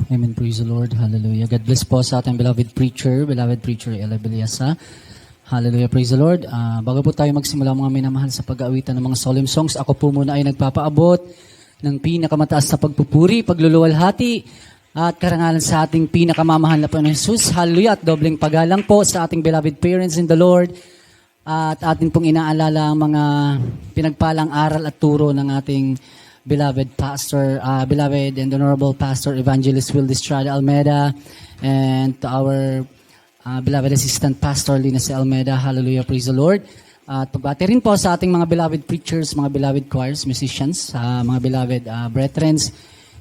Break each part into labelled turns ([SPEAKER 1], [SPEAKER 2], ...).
[SPEAKER 1] Amen. Praise the Lord. Hallelujah. God bless po sa ating beloved preacher Ella Biliasa. Hallelujah. Praise the Lord. Bago po tayo magsimula mga minamahal sa pag-aawitan ng mga solemn songs, ako po muna ay nagpapaabot ng pinakamataas na pagpupuri, pagluluwalhati, at karangalan sa ating pinakamamahal na Panginoon Jesus. Hallelujah. At dobleng pagalang po sa ating beloved parents in the Lord. At atin pong inaalala ang mga pinagpalang aral at turo ng ating beloved pastor, beloved and honorable pastor Evangelist Will Estrada Almeida, and to our beloved assistant pastor Lina C. Almeida. Hallelujah, praise the Lord. At pagbati rin po sa ating mga beloved preachers, mga beloved choirs, musicians, mga beloved brethren.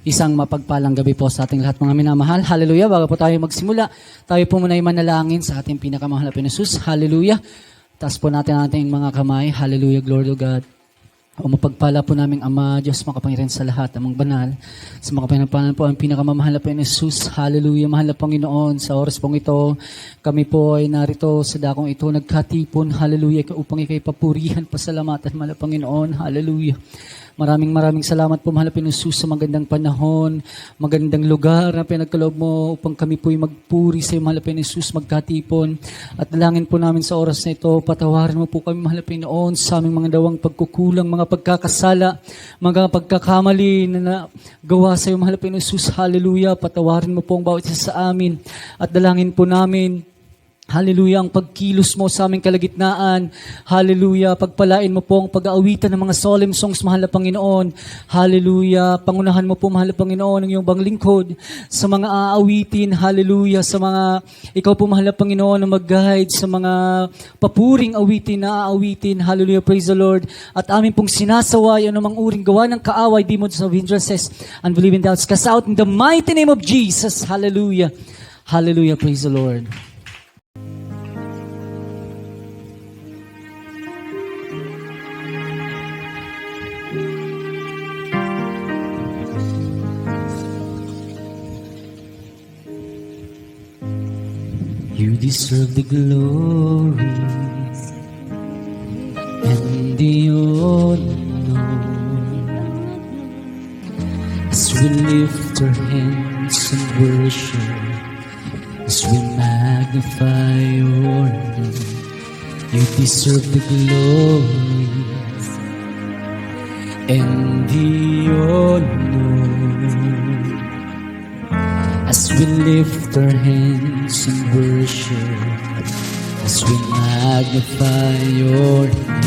[SPEAKER 1] Isang mapagpalang gabi po sa ating lahat mga minamahal. Hallelujah. Bago po tayo magsimula, tayo po muna ay manalangin sa ating pinakamahal na Panginoon Jesus. Hallelujah. Taas po natin ating mga kamay. Hallelujah, glory to God. O mapagpala po naming Ama, Diyos makapangyarihan sa lahat, amang banal. Sa makapangyarihan po ang pinakamamahal na Panginoon Jesus. Hallelujah, mahal na Panginoon. Sa oras pong ito, kami po ay narito sa dakong ito, nagkatipon. Hallelujah, upang ikay papurihan, pasalamatan, mahal na Panginoon. Hallelujah. Maraming salamat po, mahal na Panginoon Jesus, sa magandang panahon, magandang lugar na pinagkaloob mo upang kami po ay magpuri sa iyo, mahal na Panginoon Jesus, magkatipon. At dalangin po namin sa oras na ito, patawarin mo po kami, mahal na Panginoon, sa aming mga dawang pagkukulang, mga pagkakasala, mga pagkakamali na gawa sa iyo, mahal na Panginoon Jesus. Hallelujah. Patawarin mo po ang bawat isa sa amin. At dalangin po namin, hallelujah, ang pagkilos mo sa aming kalagitnaan. Hallelujah, pagpalain mo po ang pag-aawitan ng mga solemn songs, mahal na Panginoon. Hallelujah, pangunahan mo po, mahal na Panginoon, ang iyong bang lingkod sa mga aawitin. Hallelujah, sa mga, ikaw po, mahal na Panginoon, na mag-guide sa mga papuring awitin na aawitin. Hallelujah, praise the Lord. At amin pong sinasaway ang namang uring gawa ng kaaway, demons of hindrances, unbelieving doubts, cast out in the mighty name of Jesus. Hallelujah. Hallelujah, praise the Lord. You deserve the glory and the honor as we lift our hands in worship, as we magnify your name. You deserve the glory and the honor as we lift our hands in worship, as we magnify your name.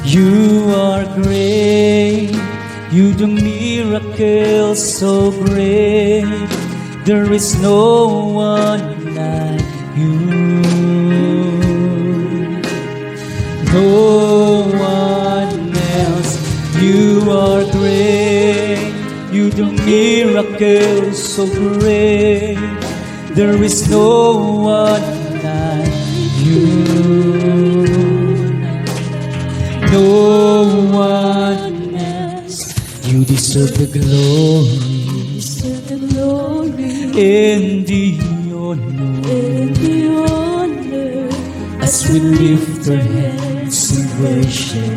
[SPEAKER 1] You are great, you do miracles so great. There is no one like you. No one else. You are great, you do miracles so great. There is no one like you. No one else. You deserve the glory and the honor as we lift our hands in worship,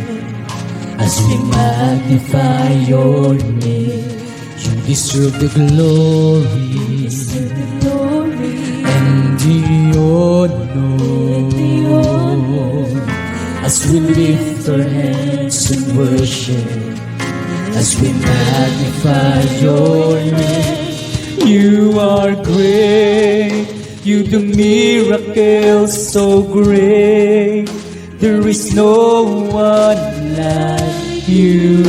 [SPEAKER 1] as we magnify your name. You deserve the glory and the honor as we lift our hands in worship, as we magnify your name. You are great, you do miracles so great. There is no one like you.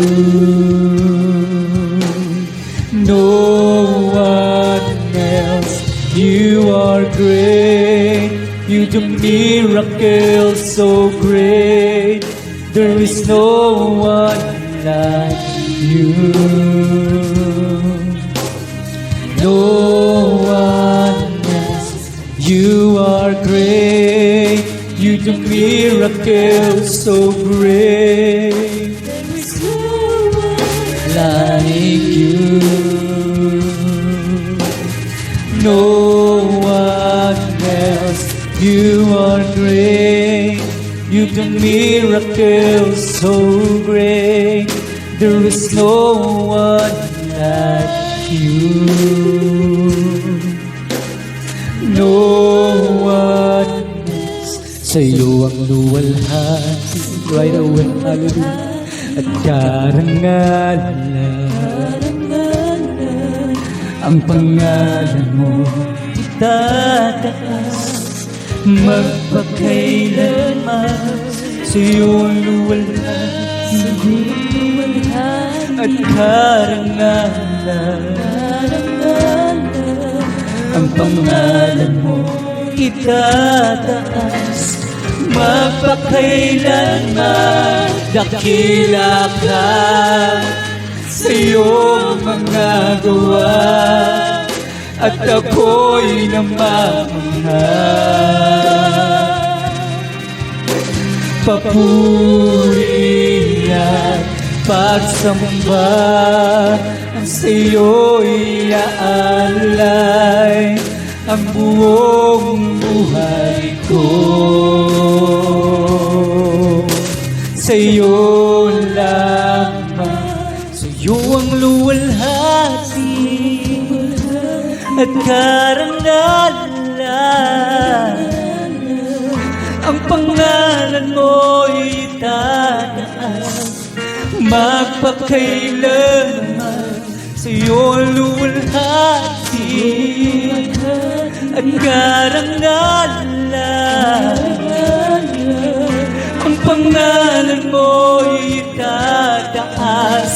[SPEAKER 1] No one else. You are great, you do miracles so great. There is no one like you. No one else. You are great, you do miracles so great. There is no one like you. No one else. You are great, you do miracles so great. There is no one like you. No one else. Sa'yo ang luwalhati. Right away, hallelujah. At karangalan, ang pangalan mo itataas magpakailanman. Sa'yo ang luwalhati at karangalan, ang pangalan mo itataas magpakailanman. Dakila ka sa iyong mga gawa at ako'y namamangha. Papuri at pagsamba ang sa iyo'y aalay ang buong buhay ko. Sa iyo lamang, sa iyo ang luwalhati at karangalan, ang pangalan mo'y itataas magpakailanman. Sa iyo ang luwalhati at karangalan, ang pangalan mo'y itataas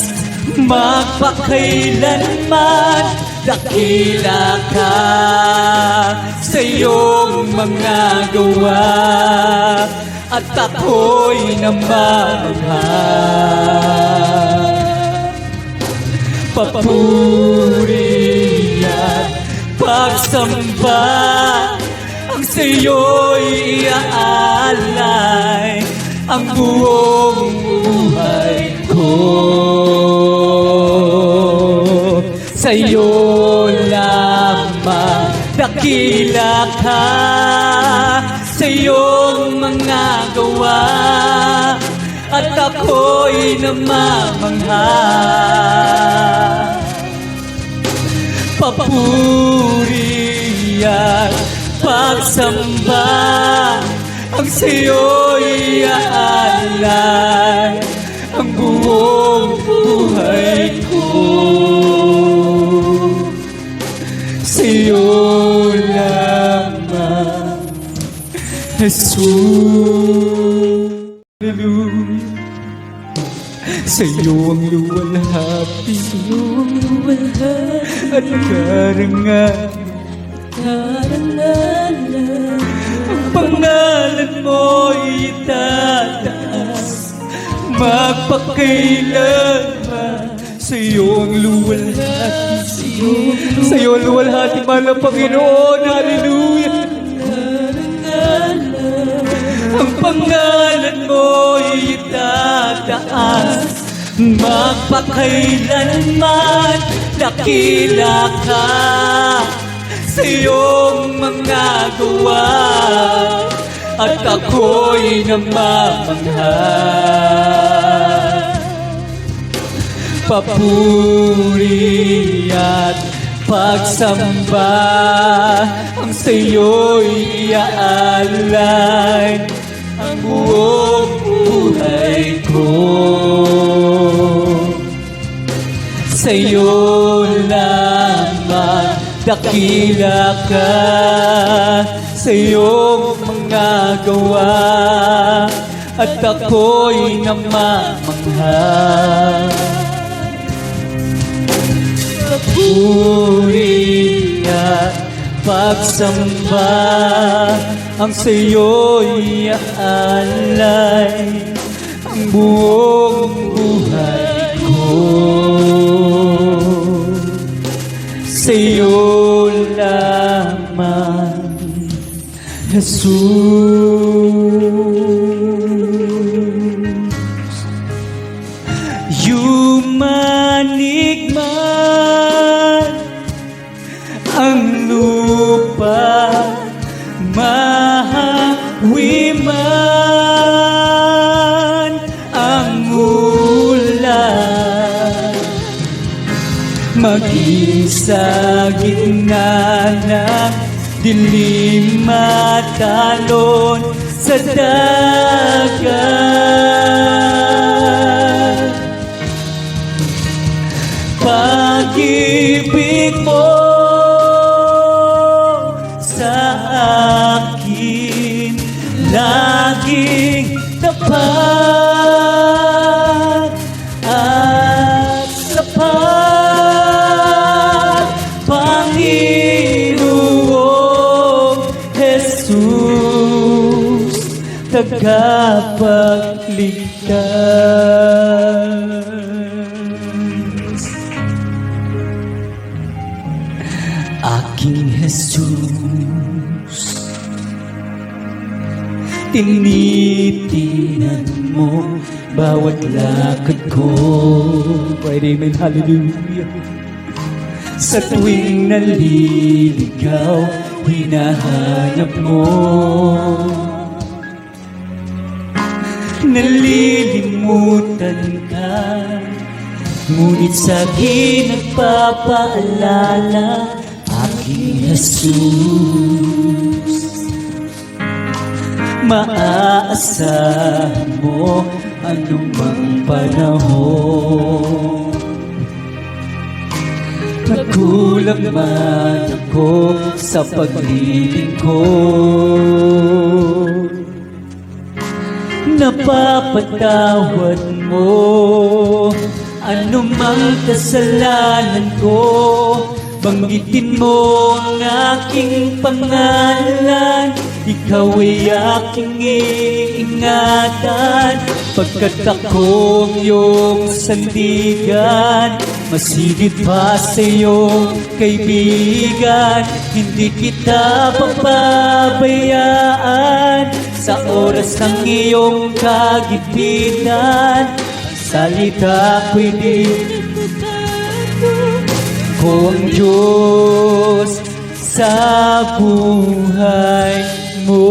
[SPEAKER 1] magpakailanman. Dakila ka sa iyong mga gawa at ako'y namamangha. Papuri at pagsamba ang sa iyo'y iaalay ang buong buhay ko. Sa iyo lamang dakila ka sa iyong mga gawa at ako'y namamangha. Papuri at pagsamba ang sa'yo'y aalay ang buong buhay ko. Sa'yo lamang, Jesus. Hallelujah. Sa'yo ang luwalhati at karangalan, ang pangalan mo'y itataas magpakailanman. Sa'yo ang luwalhati, sa'yo ang luwalhati, mahal na Panginoon. Hallelujah. Ang pangalan mo'y itataas magpakailanman. Dakila ka sa iyong mga gawa at ako'y namamangha. Papuri at pagsamba ang sa iyo'y iaalay ang buong buhay ko. Sa iyo lamang dakila ka sa iyong mga gawa at ako'y namamangha. Papuri at pagsamba ang sa'yo'y aalay ang buong buhay ko. Sa'yo lamang, Jesus. Yumanig man ang lupa, mahawi man ang ulan, maging
[SPEAKER 2] sa gitna ng dilim matalon sa dagat. Pag-ibig mo sa akin laging tapat at sapat, Panginoong Jesus, tagapagligtas. Aking Jesus, tinitingnan mo bawat lakad ko. Amen, hallelujah. Sa tuwing naliligaw, hinahanap mo. Nalilimutan ka, ngunit sa'kin nagpapaalala. Aking Jesus, maaasahan mo anumang panahon. Nagkulang man ako sa paglilingkod, napapatawad mo anumang kasalanan ko. Banggitin mo ang aking pangalan, ikaw ay aking iingatan. Pagkat ako ang iyong sandigan, masigit pa sa iyong kaibigan. Hindi kita papabayaan sa oras ng iyong kagipitan. Ang salita ko'y di ko ang Diyos sa buhay mo.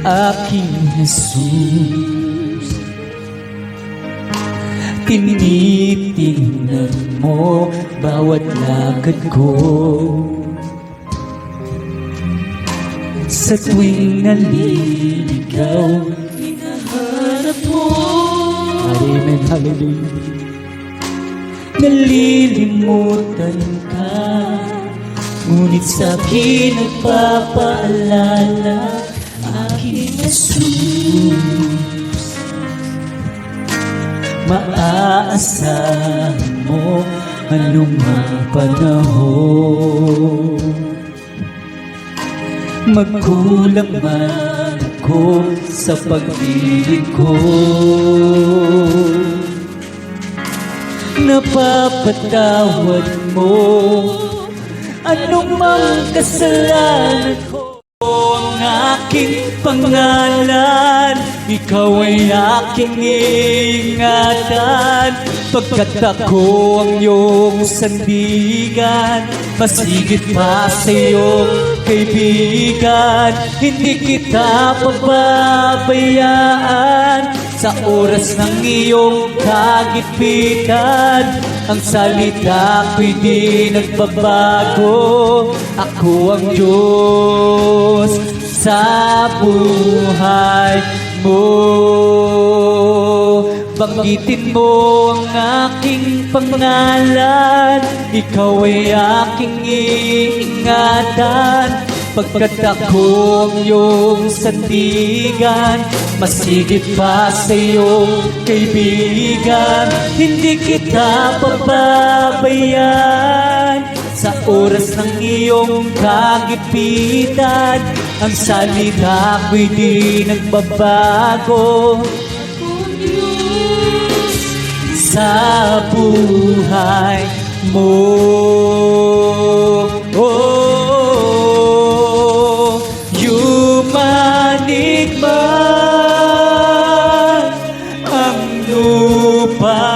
[SPEAKER 2] Aking Jesus, tinitingnan mo bawat lakad ko. Sa tuwing naliligaw, hinahanap mo. Amen, hallelujah. Nalilimutan ka, ngunit sa'kin nagpapaalala. Aking Jesus, maaasahan mo anumang panahon. Magkulang man ako sa paglilingkod, napapatawad mo anumang kasalanan ko. Ang aking pangalan, ikaw ay aking ingatan. Pagkat ako ang iyong sandigan, masigit pa sa iyong kaibigan. Hindi kita pababayaan sa oras ng iyong kagipitan. Ang salita ko'y di nagbabago. Ako ang Diyos sa buhay mo. Banggitin mo ang aking pangalan, ikaw ay aking iingatan. Pagkat ako ang iyong sandigan, masigit pa sa iyong kaibigan. Hindi kita pababayaan sa oras ng iyong kagipitan. Ang salita ko'y di nagbabago. Sa buhay mo, yumanig man ang lupa,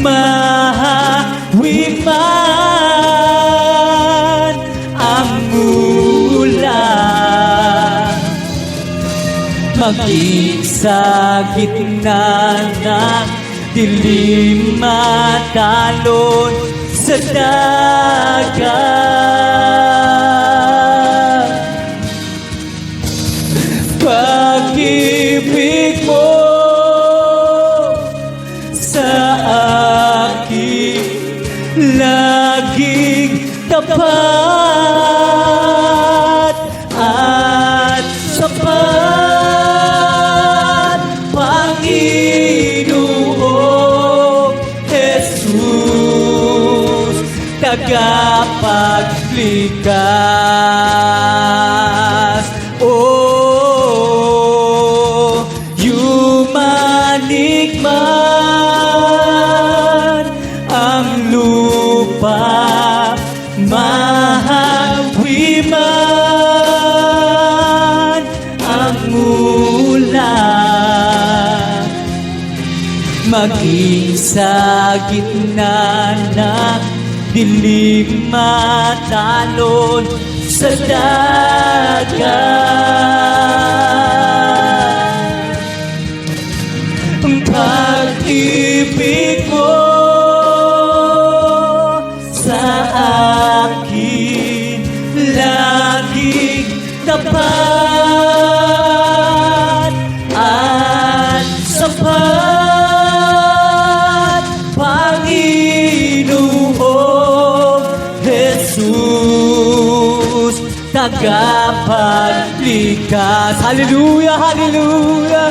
[SPEAKER 2] mahawig man ang ulan, maging sa gitna ng dilim matalon sa dagat. Pag-ibig mo sa akin laging tapat at sapat, Panginoong Jesus, tagapagligtas. Oh, yumanig man ang lupa, mahawi man ang ulan, maging sa gitna ng dilim matalon sa dagat. Ang pag-ibig mo sa akin laging tapat at sapat, Panginoong Jesus, tagapagligtas. Hallelujah, hallelujah.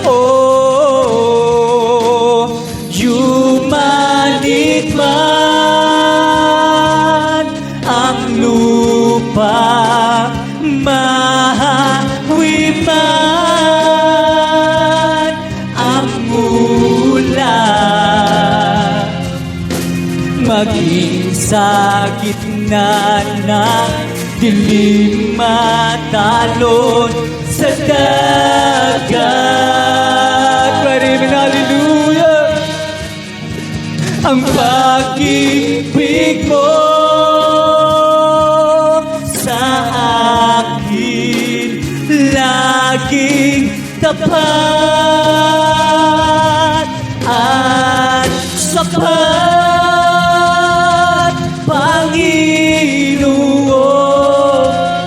[SPEAKER 2] Oh, yumanig man ang lupa, mahawi man ang ulan, maging sa gitna ng dilim matalon sa dagat. Praise Him, hallelujah. Ang pag-ibig mo sa akin laging tapat at sapat, Panginoong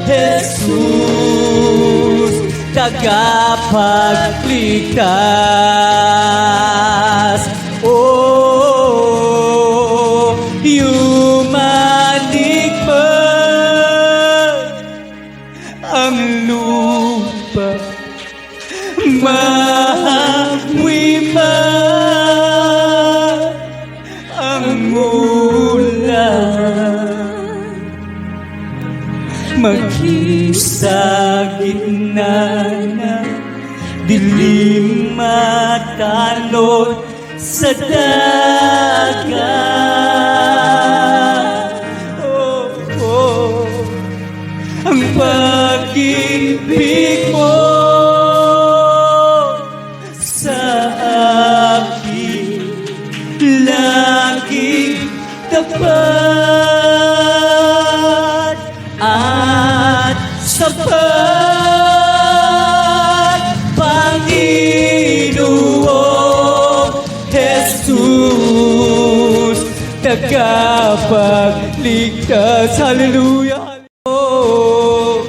[SPEAKER 2] Jesus, tagapagligtas. Oh, yumanig man ang lupa, mahawi man ang ulan, maging sa gitna ng dilim matalon sa dagat. Oh, oh, ang pag-ibig mo sa akin laging tapat at sapat, Panginoong Jesus, tagapagligtas. Hallelujah. Oh,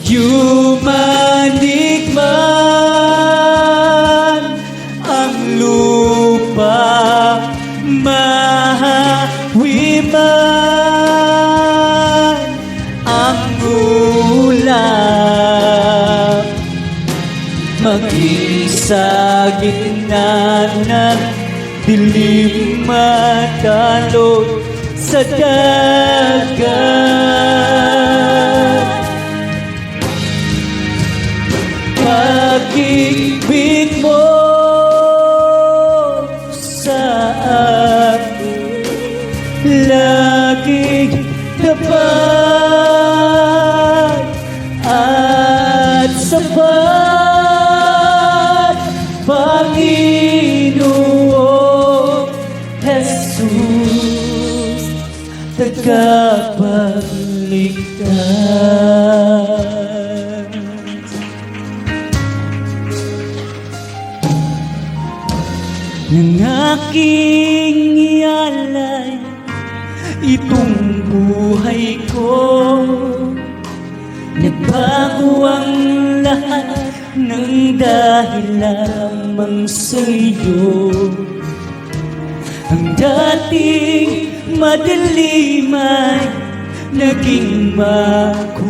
[SPEAKER 2] yumanig man ang lupa, mahawi man ang ulan, maging sa gitna ng dilim matalon sa dagat. Pag-ibig mo sa akin laging tapat at sapat, Panginoong Jesus, tagapagligtas. aking ialay itong buhay ko. Nagbago ang lahat ng dahil lamang sa'yo. Ang dating madilim ay naging makulay.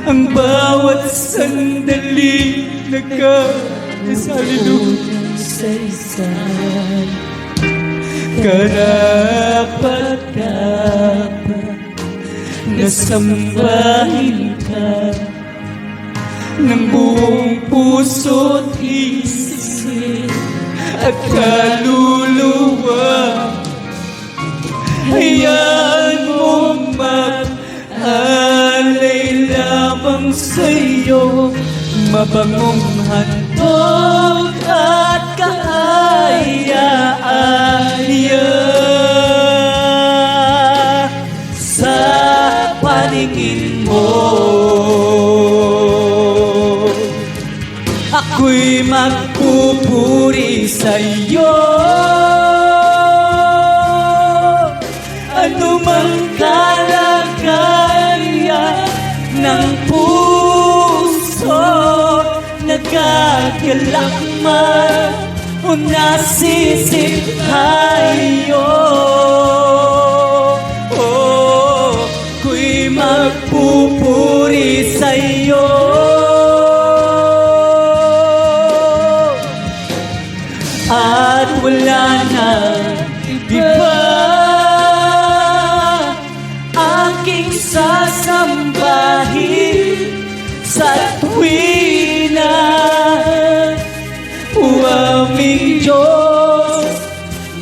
[SPEAKER 2] Ang bawat sandali nagkakasalilunong sa isay. Karapat-dapat nasambahin ka ng buong puso't isip at kaluluwa. Hayaan mong mag-alay lamang sa'yo, mabangong handog at kaaya-aya sa paningin mo. Ako'y magpupuri sa'yo. Anumang kalagayan ng puso, nagagalak man o nasisiphayo. Ako'y magpupuri sa'yo. At wala na iba aking sasambahin sa tuwina. O aming Diyos,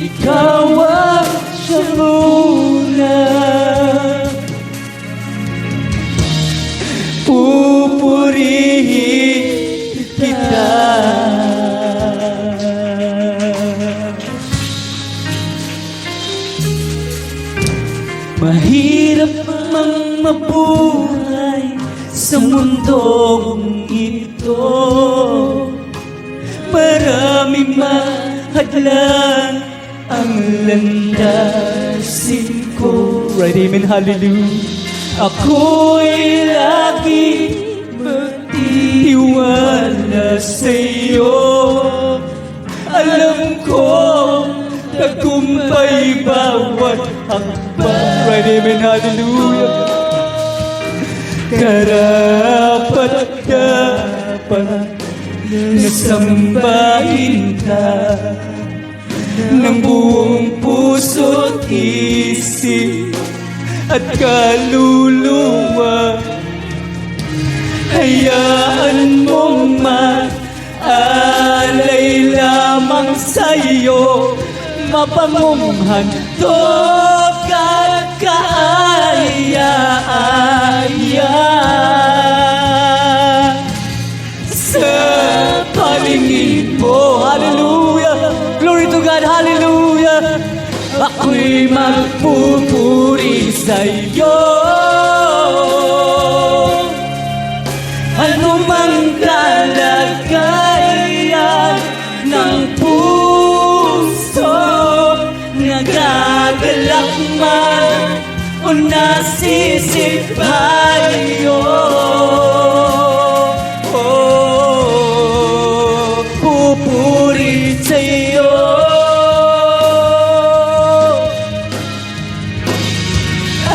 [SPEAKER 2] ikaw ang siyang una. Pupurihin kita. Mahirap mang mabuhay sa mundong ito. Maraming mahadlang ang landasin ko. Right, amen, hallelujah. Ako'y lagi magtitiwala sa'yo. Alam ko tagumpay bawat hakbang. Right, amen, hallelujah. Karapat-dapat nasambahin ka ng buong puso't isip at kaluluwa. Hayaan mong mag-alay lamang sa'yo, mabangong handog at kaaya-aya sa paningin mo. Hallelujah! Glory to God! Hallelujah! Ako'y magpupuri sa'yo. Anumang kalagayan ng puso, nagagalak man o nasisiphayo. Pupuri sa'yo.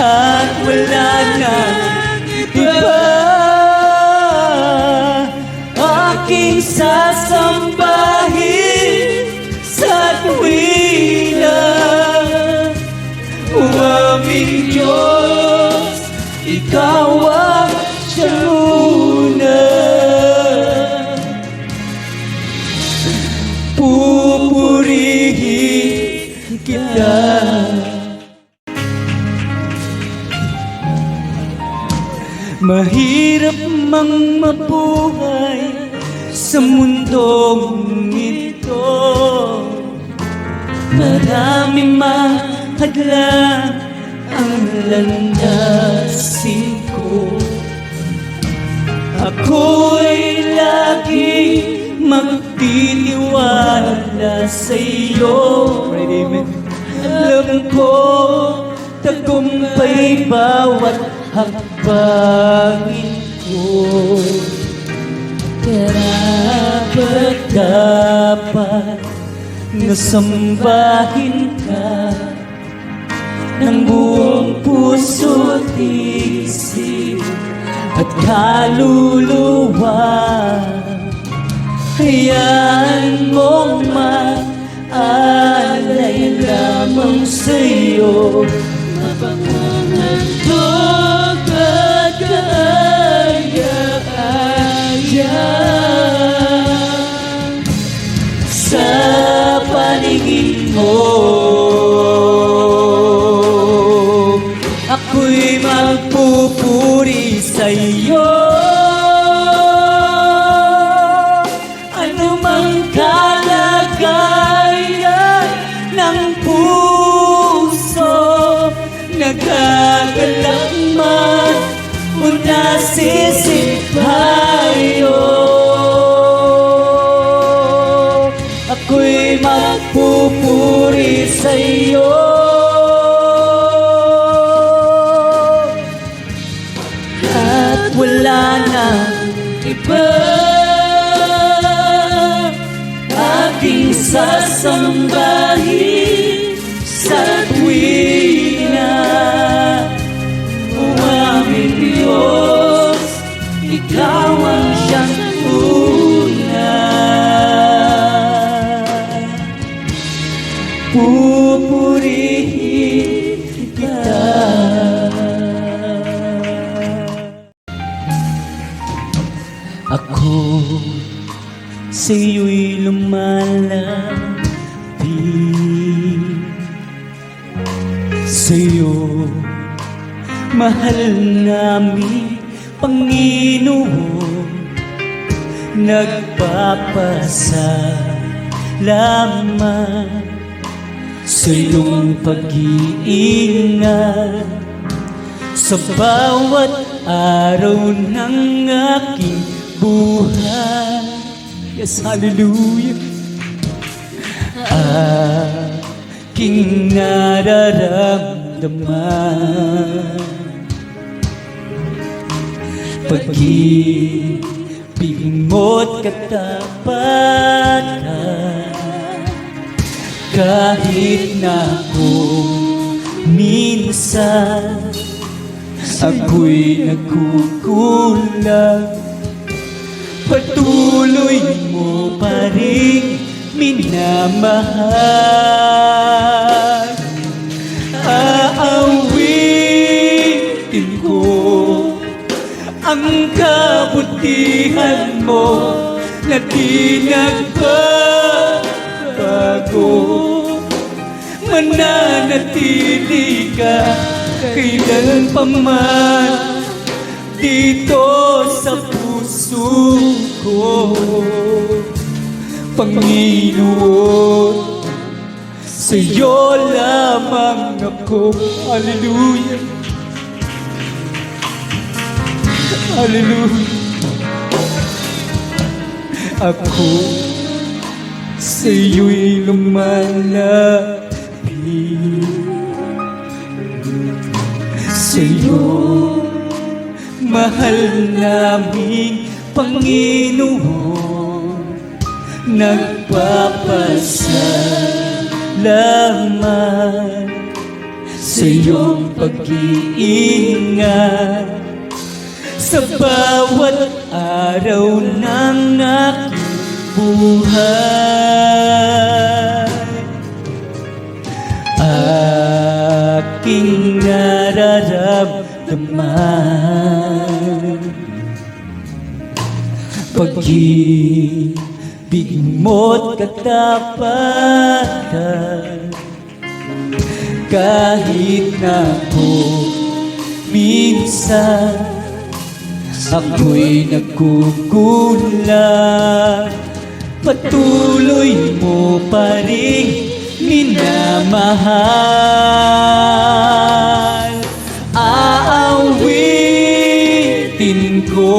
[SPEAKER 2] At wala na iba aking sasambahin sa tuwina. O aming Diyos, ikaw ang siyang una. Pupurihin kita. Mahirap mang mabuhay sa mundong ito. Maraming mahadlang ang landasin ko. Ako'y laging magtitiwala sa'yo. Amen. Alam ko, tagumpay bawat hakbangin ko. Karapat dapat nasambahin ka ng buong puso't isip at kaluluwa. Hayaan mong maalay lamang sa'yo, mapapanghandog at kaaya-aya. Sa paningin mo, ako'y magpupuri sa'yo. Ano mang kalagayan ng puso, nagagalak man o nasisipayo, ako'y magpupuri sa'yo. At wala na iba aking sasambahin sa tuwina. O aming Diyos, ikaw ang siyang una. Pupurihin kita. Ako sa'yo'y lumalapit, sa'yo mahal namin Panginoon, nagpapasalamat sa iyong pag-iingat sa bawat araw ng aking buhay. Yes, hallelujah. Aking nararamdaman, pag-ibig mo't katapatan, kahit na kung minsan ako'y nagkukulang, patuloy mo pa rin minamahal. Aawitin ko ang kabutihan mo na di nagbabago. Mananatili ka kailan pa man dito sa puso ko, Panginoon. Sa'yo lamang ako. Hallelujah. Hallelujah. Ako sa'yo'y lumalapit, sa'yo mahal naming Panginoon, nagpapasalamat sa iyong pag-iingat sa bawat araw ng aking buhay. Aking nararamdaman, pag-ibig mo't katapatan, kahit na po minsan ako'y nagkukulang, patuloy mo pa rin minamahal. Aawitin ko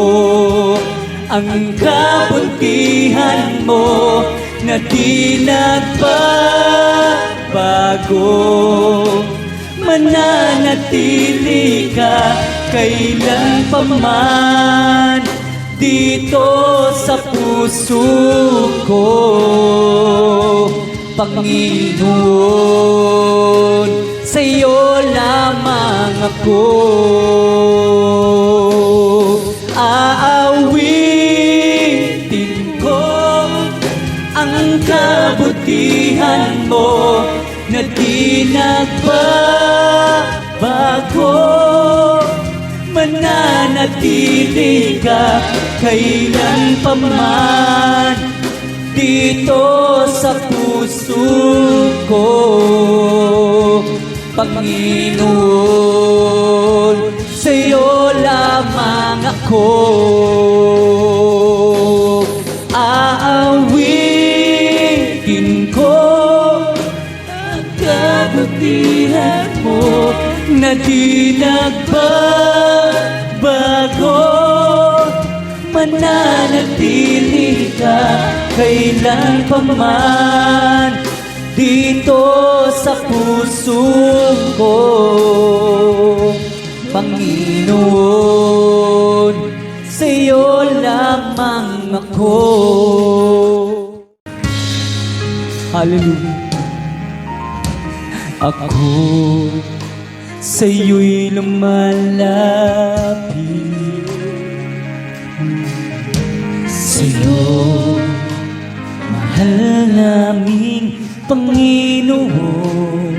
[SPEAKER 2] ang kabutihan mo na di nagbabago. Mananatili ka kailan pa man dito sa puso ko, Panginoon, sa'yo lamang ako aawitin ko ang kabutihan mo na di nagbabago. Mananatili ka kailan pa man dito sa puso ko, Panginoon, sa'yo lamang ako aawitin ko ang kabutihan mo na di nagbabago. Mananatili ka kailan pa man dito sa puso ko, Panginoon, sa'yo lamang ako. Hallelujah. Ako sa'yo'y lumalapit, sa'yo, mahal naming Panginoon,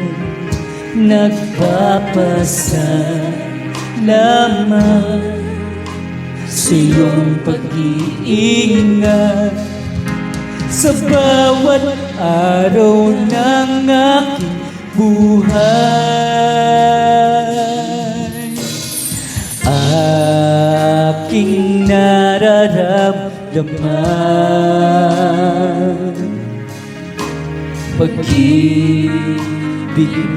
[SPEAKER 2] nagpapasalamat sa iyong pag-iingat sa bawat araw ng aking buhay. Aking nararamdaman pag-ibig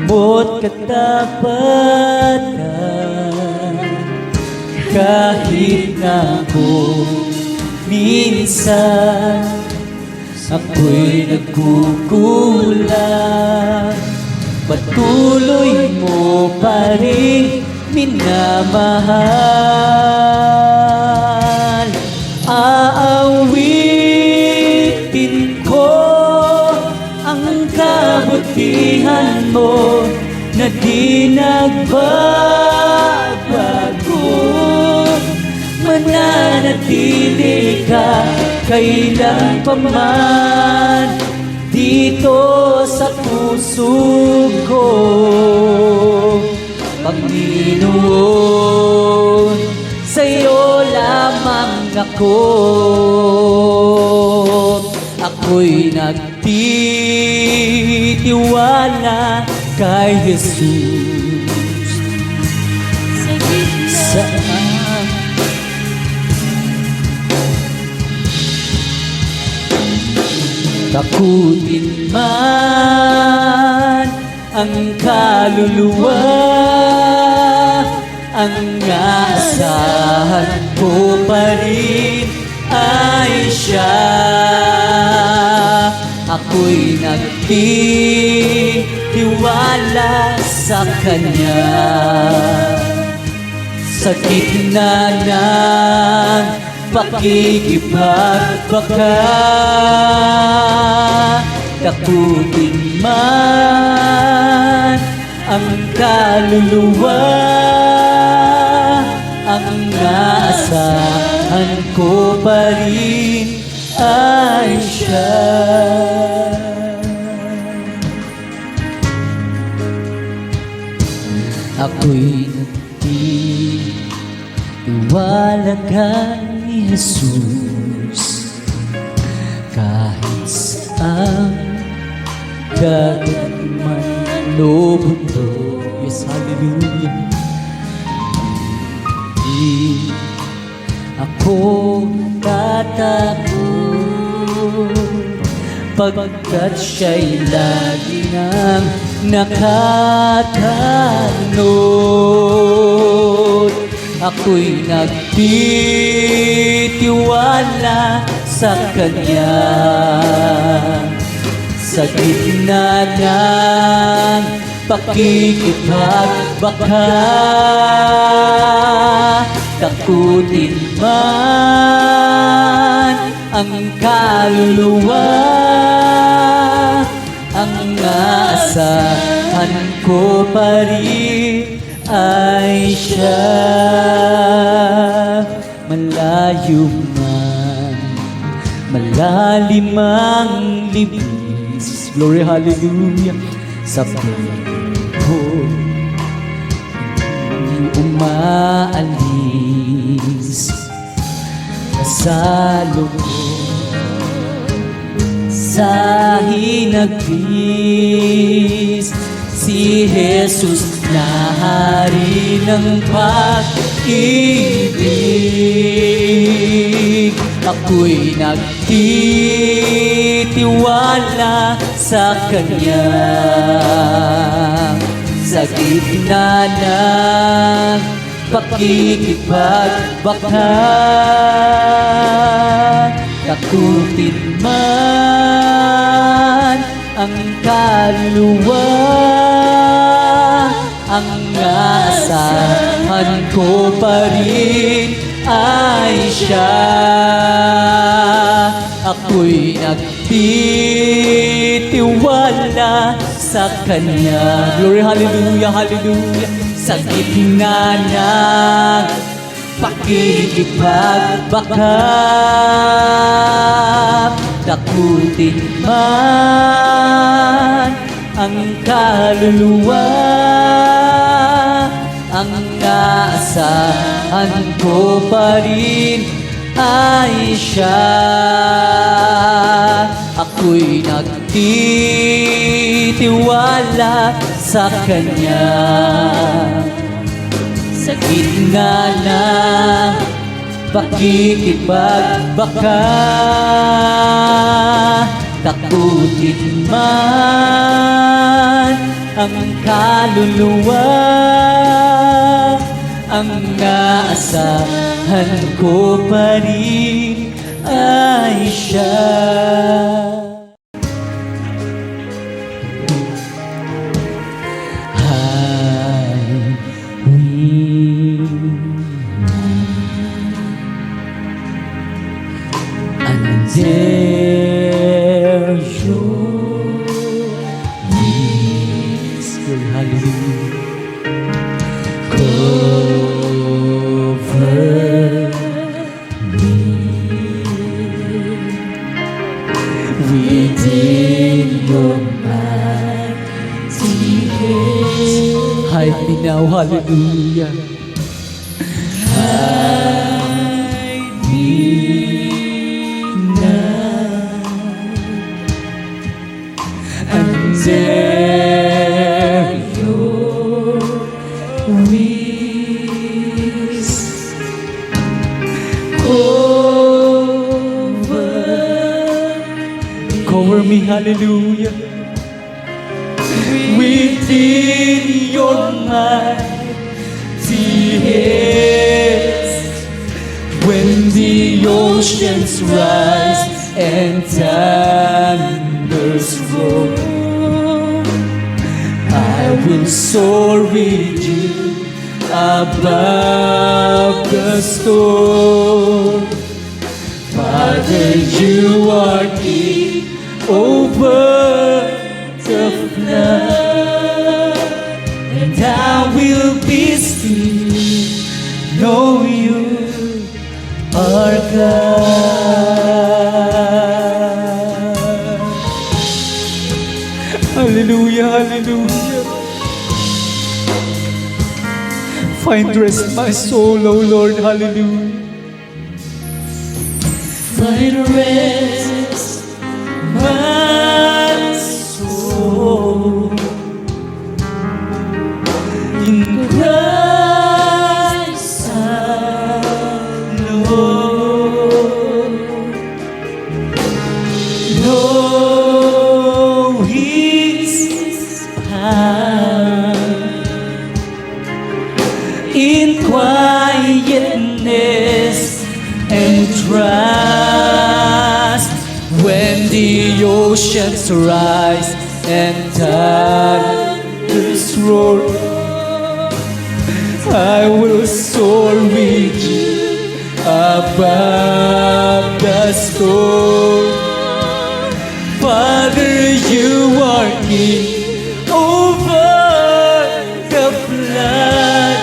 [SPEAKER 2] mo't katapatan, kahit na ako minsan ako'y nagkukulang, patuloy mo pa rin minamahal. Aawitin ko ang kabutihan mo na di nagbabago. Mananatili ka kailan pa man dito sa puso ko, Panginoon, sa'yo lamang ako. Ako'y nagtitiwala kay Jesus sa takutin man ang kaluluwa, ang aasahan ko pa rin ay siya. Ako'y nagtitiwala sa Kanya sa gitna ng pakikipagbaka. Takutin man ang kaluluwa, ang naasahan ko pa rin ay siya. Ako'y nagtitiwala kay Jesus kahit saan dagat man o bundok. Yes, hallelujah. Di ako tatakot pagkat siya'y lagi nang nakatanod. Ako'y nagtitiwala
[SPEAKER 1] sa Kanya. Sa gitna ng pakikipagbaka, takutin man ang kaluluwa, ang aasahan ko pa rin ay Siya. Malayo man, malalim ang libis, glory, hallelujah, sa pagko umaalis sa loob, sa hinagpis, si Jesus na hari ng pag-ibig. Ako'y nagtitiwala sa Kanya. Sa gitna ng pakikipagbaka, takutin man ang kaluluwa, ang aasahan ko pa rin ay Siya. Ako'y nagtitiwala sa Kanya. Glory, hallelujah, hallelujah. Sa gitna ng pakikipagbaka, takutin man ang kaluluwa, ang aasahan ko pa rin ay Siya. Ako'y nagtitiwala sa Kanya. Sa gitna ng pakikipagbaka, takutin man ang kaluluwa, ang naasahan ko pa rin ay Siya. There your knees, hallelujah, cover me within your mighty hands. Hide me now, hallelujah. Hide me under your wings. Cover me, hallelujah, within your mighty hands. When the oceans rise and thunders roll, I will soar with you above the storm. Father, you are King over the flood, and I will be still, know you are God. Hallelujah, hallelujah. Find rest, my soul, O Lord, hallelujah. Find rest, my soul, in Christ alone. Know His power in quietness and try.
[SPEAKER 2] oceans rise and thunders roar, I will soar with you above the storm. Father, you are king over the flood,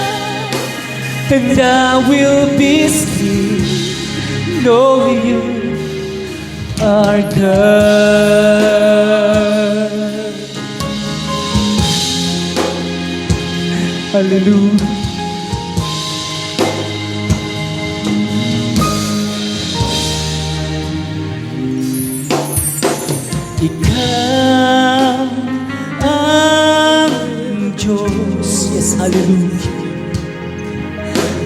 [SPEAKER 2] and I will be still, knowing you are God. Hallelujah. Ikaw ang Diyos, yes, hallelujah,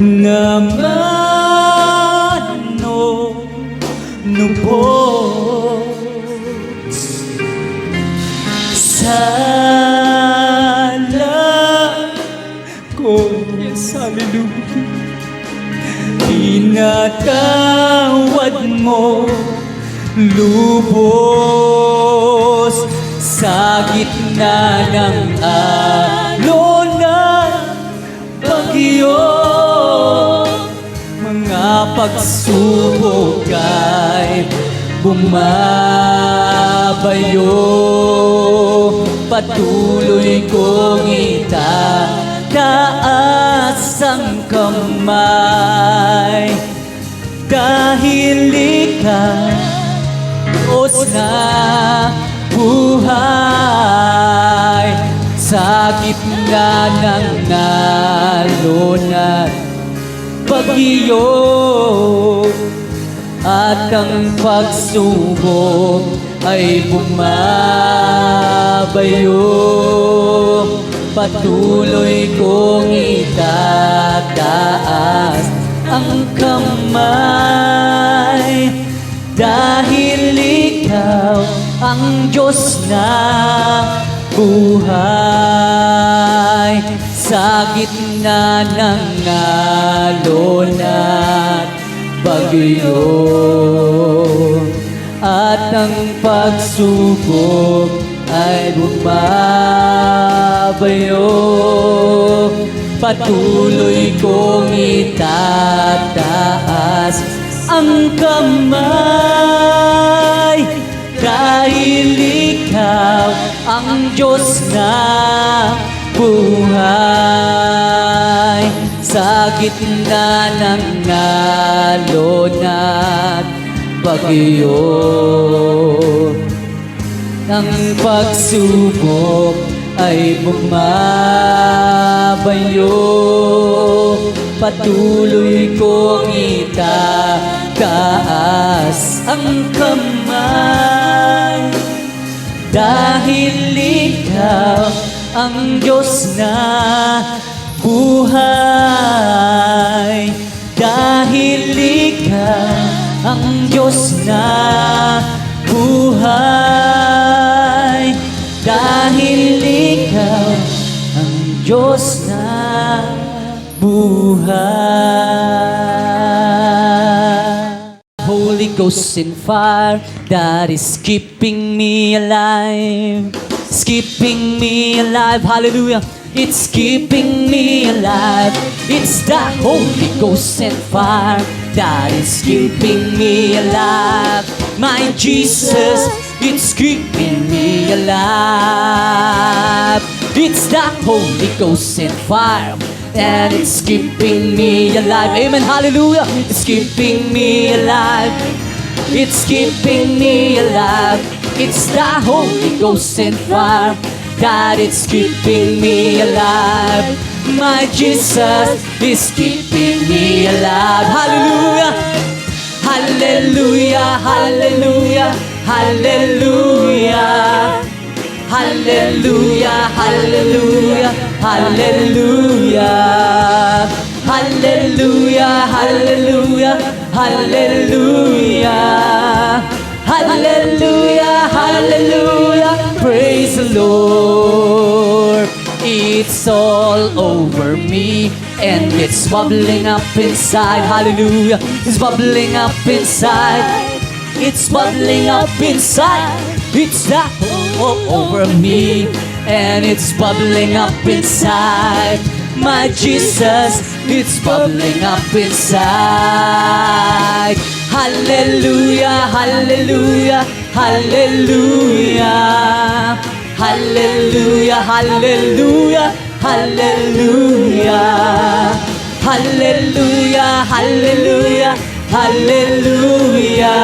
[SPEAKER 2] na manunubos sa ko, yes, hallelujah. Tinatawad mo lubos sa gitna ng alon at bagyo. Mga pagsubok ay bumabayo, patuloy kong itataas ang kamay, dahil ikaw Diyos na buhay sa gitna ng alon at bagyo, at ang pagsubok ay bumabayo, patuloy kong itataas ang kamay, dahil ikaw ang Diyos na buhay sa gitna ng alon at bagyo, at ang pagsubok ay bumabayo, patuloy kong itataas ang kamay, dahil ikaw ang Diyos na buhay sa gitna ng alon at bagyo, ang pagsubok ay bumabayo, patuloy kong itataas ang kamay, dahil ikaw ang Diyos na buhay, dahil ikaw ang Diyos na buhay, dahil ikaw ang Diyos na buhay. Holy Ghost and fire that is keeping me alive, it's keeping me alive, hallelujah. It's keeping me alive. It's the Holy Ghost and fire that is keeping me alive. My Jesus, it's keeping me alive. It's the Holy Ghost and fire and it's keeping me alive. Amen, hallelujah. It's keeping me alive. It's keeping me alive. It's the Holy Ghost and fire that it's keeping me alive. My Jesus is keeping me alive. Hallelujah. Hallelujah. Hallelujah. Hallelujah. Hallelujah. Hallelujah. Hallelujah. Hallelujah. Hallelujah. Hallelujah. Hallelujah. Hallelujah. Praise the Lord. It's all over me and it's bubbling up inside. Hallelujah. It's bubbling up inside. It's bubbling up inside. It's the hope over me, and it's bubbling up inside. My Jesus, it's bubbling up inside. Hallelujah, hallelujah, hallelujah. Hallelujah, hallelujah, hallelujah. Hallelujah, hallelujah, hallelujah.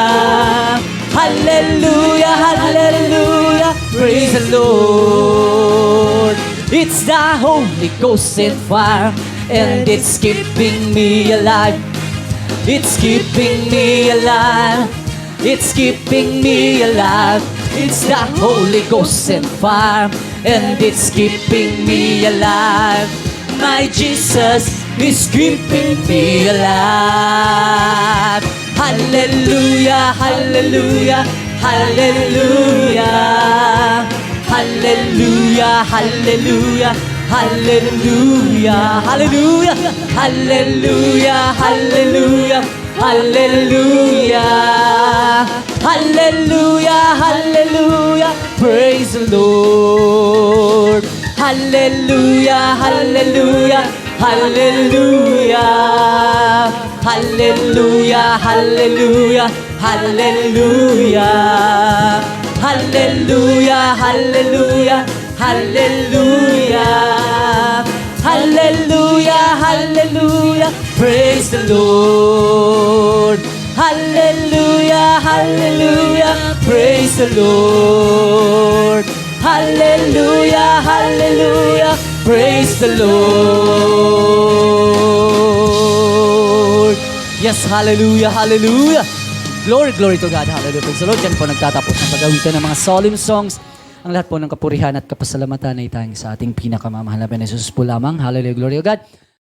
[SPEAKER 2] Hallelujah, hallelujah, praise the Lord. It's the Holy Ghost and fire, and it's keeping me alive. It's keeping me alive. It's keeping me alive. It's the Holy Ghost and fire, and it's keeping me alive. My Jesus is keeping me alive. Hallelujah, hallelujah, hallelujah. Hallelujah, hallelujah, hallelujah, hallelujah, hallelujah, hallelujah, hallelujah, hallelujah, hallelujah, praise the Lord. Hallelujah, hallelujah, hallelujah, hallelujah, hallelujah, hallelujah. Hallelujah, hallelujah, hallelujah. Hallelujah, hallelujah, praise the Lord. Hallelujah, hallelujah, praise the Lord. Hallelujah, hallelujah, praise the Lord. Yes, hallelujah, hallelujah. Glory, glory to God. Hallelujah. Praise the Lord. Diyan po nagtatapos ng pag-awitan ng mga solemn songs. Ang lahat po ng kapurihan at kapasalamatan ay tayong sa ating pinakamamahal na Jesus po lamang. Hallelujah. Glory to God.